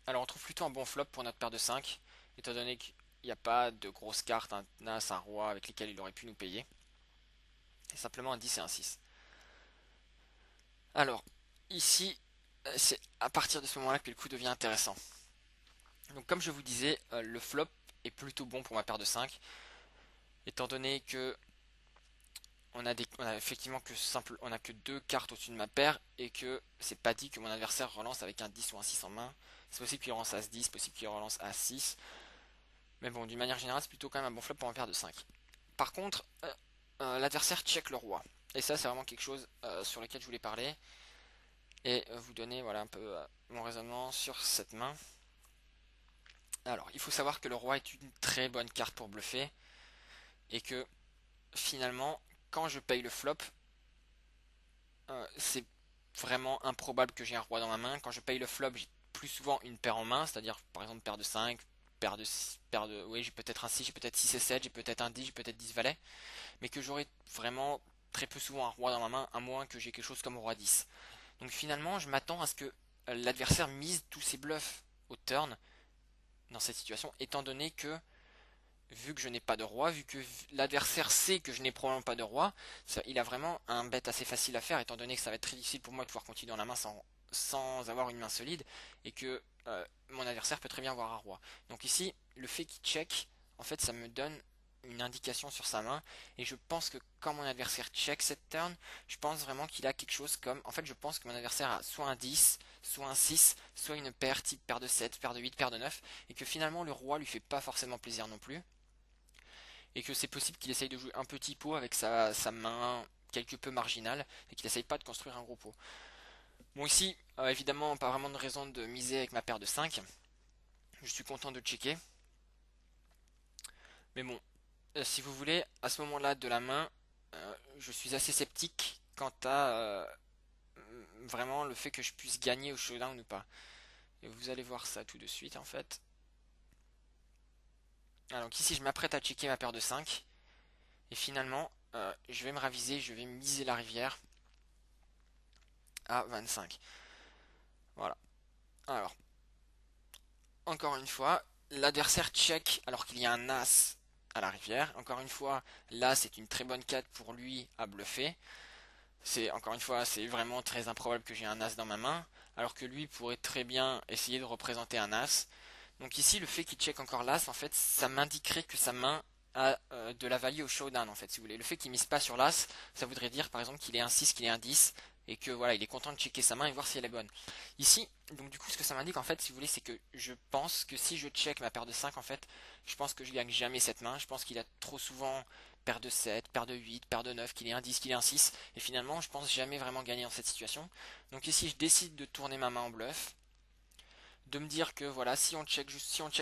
Alors on trouve plutôt un bon flop pour notre paire de 5, étant donné qu'il n'y a pas de grosses cartes, un As, un Roi avec lesquels il aurait pu nous payer. Et simplement un 10 et un 6. Alors, ici, c'est à partir de ce moment-là que le coup devient intéressant. Donc comme je vous disais, le flop est plutôt bon pour ma paire de 5, étant donné que on a effectivement on a que deux cartes au-dessus de ma paire et que c'est pas dit que mon adversaire relance avec un 10 ou un 6 en main. C'est possible qu'il relance As 10, possible qu'il relance As 6. Mais bon, d'une manière générale, c'est plutôt quand même un bon flop pour ma paire de 5. Par contre, l'adversaire check le roi. Et ça, c'est vraiment quelque chose sur lequel je voulais parler. Et vous donner voilà, un peu mon raisonnement sur cette main. Alors, il faut savoir que le roi est une très bonne carte pour bluffer. Et que finalement, quand je paye le flop, c'est vraiment improbable que j'ai un roi dans ma main. Quand je paye le flop, j'ai plus souvent une paire en main, c'est-à-dire par exemple paire de 5, paire de 6, oui, j'ai peut-être un 6, j'ai peut-être 6 et 7, j'ai peut-être un 10, j'ai peut-être 10 valet, mais que j'aurai vraiment très peu souvent un roi dans ma main, à moins que j'ai quelque chose comme roi 10. Donc finalement, je m'attends à ce que l'adversaire mise tous ses bluffs au turn dans cette situation, étant donné que vu que je n'ai pas de roi, vu que l'adversaire sait que je n'ai probablement pas de roi, il a vraiment un bet assez facile à faire, étant donné que ça va être très difficile pour moi de pouvoir continuer dans la main sans avoir une main solide, et que mon adversaire peut très bien avoir un roi. Donc ici, le fait qu'il check, en fait, ça me donne une indication sur sa main, et je pense que quand mon adversaire check cette turn, je pense vraiment qu'il a quelque chose comme... En fait, je pense que mon adversaire a soit un 10, soit un 6, soit une paire type paire de 7, paire de 8, paire de 9, et que finalement le roi lui fait pas forcément plaisir non plus. et que c'est possible qu'il essaye de jouer un petit pot avec sa main quelque peu marginale et qu'il essaye pas de construire un gros pot. Bon ici, évidemment, pas vraiment de raison de miser avec ma paire de 5. Je suis content de checker. Mais bon, si vous voulez, à ce moment-là de la main, je suis assez sceptique quant à vraiment le fait que je puisse gagner au showdown ou pas. Et vous allez voir ça tout de suite en fait. Alors donc ici je m'apprête à checker ma paire de 5. Et finalement, je vais me raviser, je vais miser la rivière à 25. Voilà. Alors, encore une fois, l'adversaire check alors qu'il y a un as à la rivière. Encore une fois, l'as est une très bonne carte pour lui à bluffer. C'est encore une fois, c'est vraiment très improbable que j'ai un as dans ma main, alors que lui pourrait très bien essayer de représenter un as. Donc ici, le fait qu'il check encore l'as, en fait, ça m'indiquerait que sa main a de la value au showdown, en fait, si vous voulez. Le fait qu'il mise pas sur l'as, ça voudrait dire, par exemple, qu'il est un 6, qu'il est un 10, et que voilà, il est content de checker sa main et voir si elle est bonne. Ici, donc du coup, ce que ça m'indique, en fait, si vous voulez, c'est que je pense que si je check ma paire de 5, en fait, je pense que je gagne jamais cette main. Je pense qu'il a trop souvent paire de 7, paire de 8, paire de 9, qu'il est un 10, qu'il est un 6, et finalement, je pense jamais vraiment gagner dans cette situation. Donc ici, je décide de tourner ma main en bluff, de me dire que voilà, si on check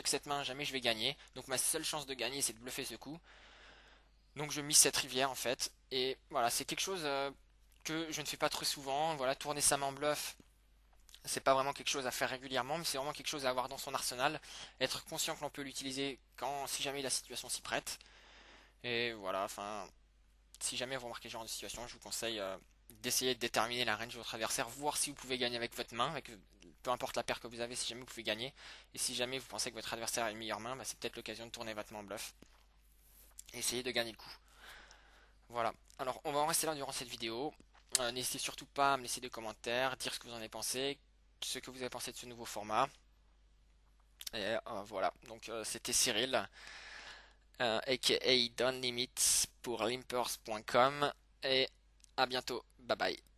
cette main, jamais je vais gagner. Donc ma seule chance de gagner, c'est de bluffer ce coup. Donc je mise cette rivière en fait. Et voilà, c'est quelque chose que je ne fais pas très souvent. Voilà, tourner sa main en bluff, c'est pas vraiment quelque chose à faire régulièrement, mais c'est vraiment quelque chose à avoir dans son arsenal. Être conscient que l'on peut l'utiliser quand, si jamais la situation s'y prête. Et voilà, enfin, si jamais vous remarquez ce genre de situation, je vous conseille d'essayer de déterminer la range de votre adversaire, voir si vous pouvez gagner avec votre main, avec peu importe la paire que vous avez, si jamais vous pouvez gagner. Et si jamais vous pensez que votre adversaire a une meilleure main, bah, c'est peut-être l'occasion de tourner votre main en bluff et essayer de gagner le coup. Voilà. Alors, on va en rester là durant cette vidéo. N'hésitez surtout pas à me laisser des commentaires, dire ce que vous en avez pensé, ce que vous avez pensé de ce nouveau format. Et voilà. Donc, c'était Cyril, aka Don Limits pour limpers.com. Et à bientôt. Bye bye.